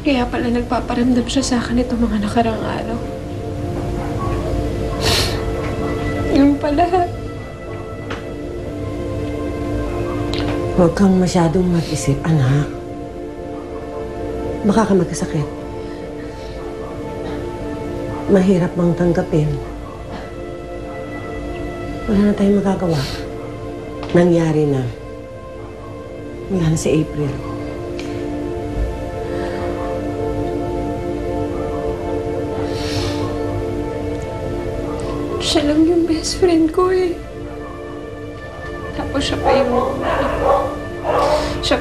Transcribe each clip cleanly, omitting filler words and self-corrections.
Kaya pala nagpaparamdam siya sa akin itong mga nakarang araw. Yun pala. Huwag kang masyadong mag-isip, anak. Baka ka magkasakit. Mahirap bang tanggapin. Wala na tayong magagawa. Nangyari na. Wala na si April. Siya lang yung best friend ko eh. Tapos siya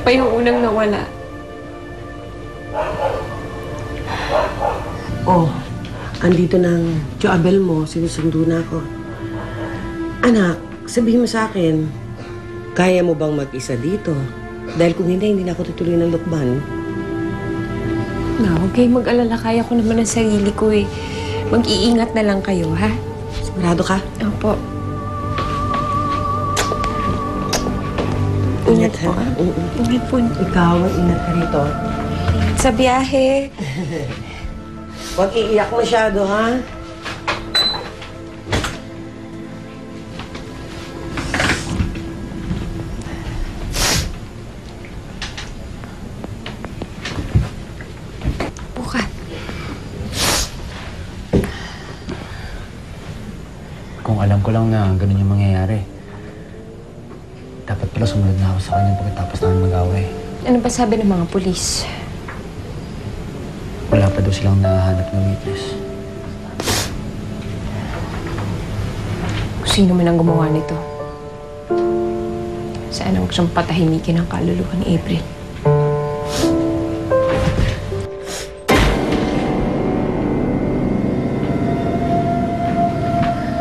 pa yung unang nawala. Oh, andito ng Joabel mo. Sinusundo na ako. Anak, sabihin mo sa akin, kaya mo bang mag-isa dito? Dahil kung hindi na ako tutuloy ng lukban. Huwag kayong mag-alala. Kaya ko naman ang sarili ko eh. Mag-iingat na lang kayo, ha? Sigurado ka? Opo. Ingat, ha? Ingat po. Ikaw, ingat ka rito. Sa biyahe. Huwag iiyak masyado, ha? Buka. Kung alam ko lang na ganun yung mangyayari, dapat pala sumunod na ako sa kanya pagkatapos namin mag-away. Ano ba sabi ng mga pulis? Wala pa daw silang nahanap ng witness. Kung sino man ang gumawa nito. Sana huwag siyang patahimikin ang kaluluwa ni April.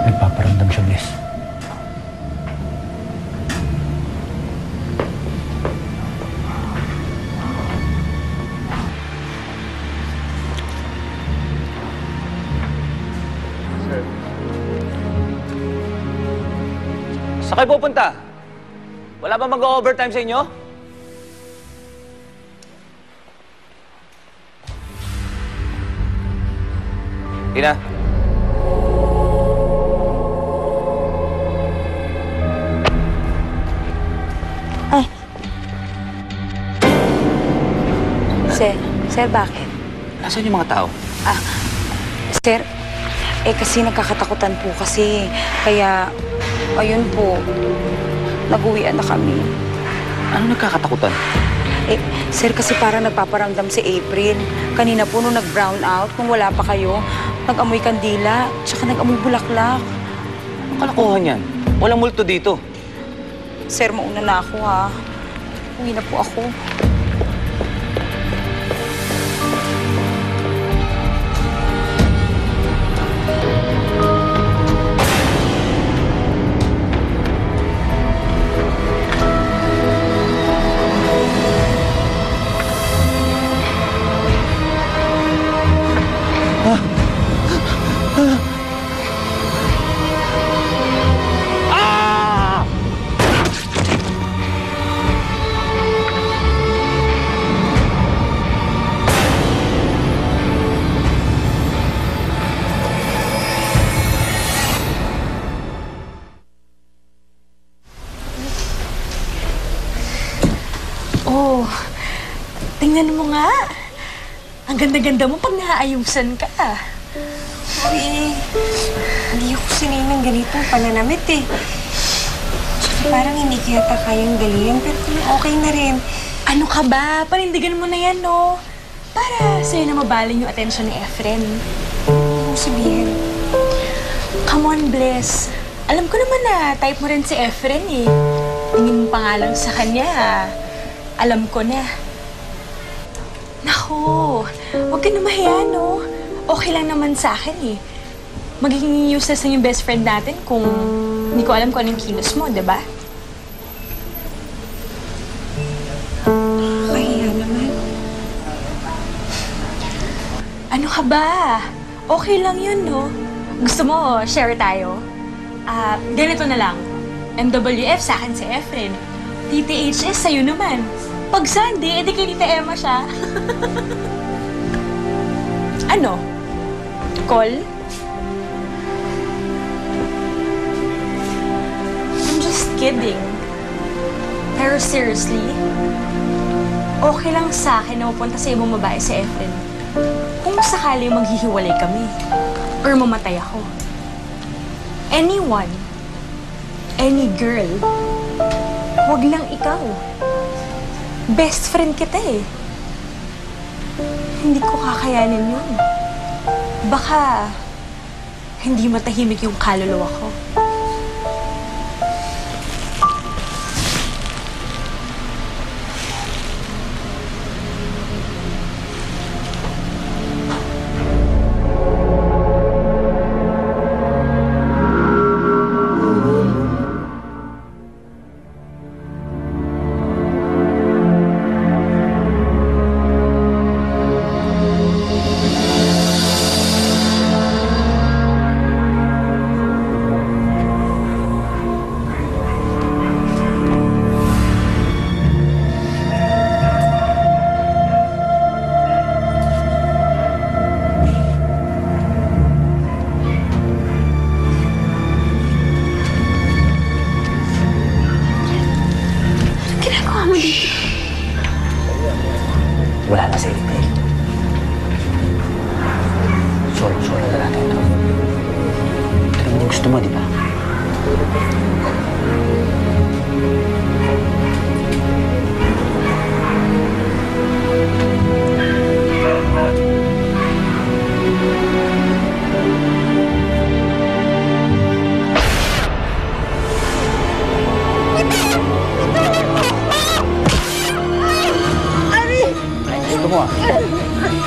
Nagpaparamdam siya, Bless. Saan kayo pupunta? Wala ba mag-overtime sa inyo? Tina. Ay. Sir, bakit? Nasaan yung mga tao? Sir, kasi nagkakatakutan po kasi. Kaya, ayun po, nag-uwian na kami. Ano nagkakatakutan? Sir, kasi parang nagpaparamdam si April. Kanina po nung nag-brown out, kung wala pa kayo, nag-amoy kandila, tsaka nag-amoy bulaklak. Ang kalokohan yan. Walang multo dito. Sir, mauna na ako ha. Uwi na po ako. Oh, tingnan mo nga. Ang ganda-ganda mo pag naaayusan ka. Uy, hindi ako sanay ng ganitong pananamit eh. Tsaka parang hindi kiyata kayang dalihan, pero okay na rin. Ano ka ba? Panindigan mo na yan, no? Para sa'yo na mabaling yung atensyon ni Efren. Ano sabihin? Come on, Bless. Alam ko naman na type mo rin si Efren eh. Tingin mo pa nga lang sa kanya. Alam ko na. Naku, huwag ka na mahiya, no? Okay lang naman sa akin eh. Magiging useless na yung best friend natin kung hindi ko alam kung anong kilos mo, di ba? Kahiya naman. Ano ka ba? Okay lang yun, no? Gusto mo, share tayo? Ganito na lang. MWF sa akin si Efren. TTHS sa'yo naman. Pag Sunday, edi kay Tita Emma siya. Ano? Call? I'm just kidding. Pero seriously, okay lang sa akin na mapunta sa ibang babae si Efren. Kung sakali maghihiwalay kami. Or mamatay ako. Anyone, any girl, huwag lang ikaw. Best friend kita eh. Hindi ko kakayanin yun. Baka hindi matahimik yung kaluluwa ko. Wala na si April. Solo na natin ito. Ito naman yung gusto mo, di ba? Gusto mo ah.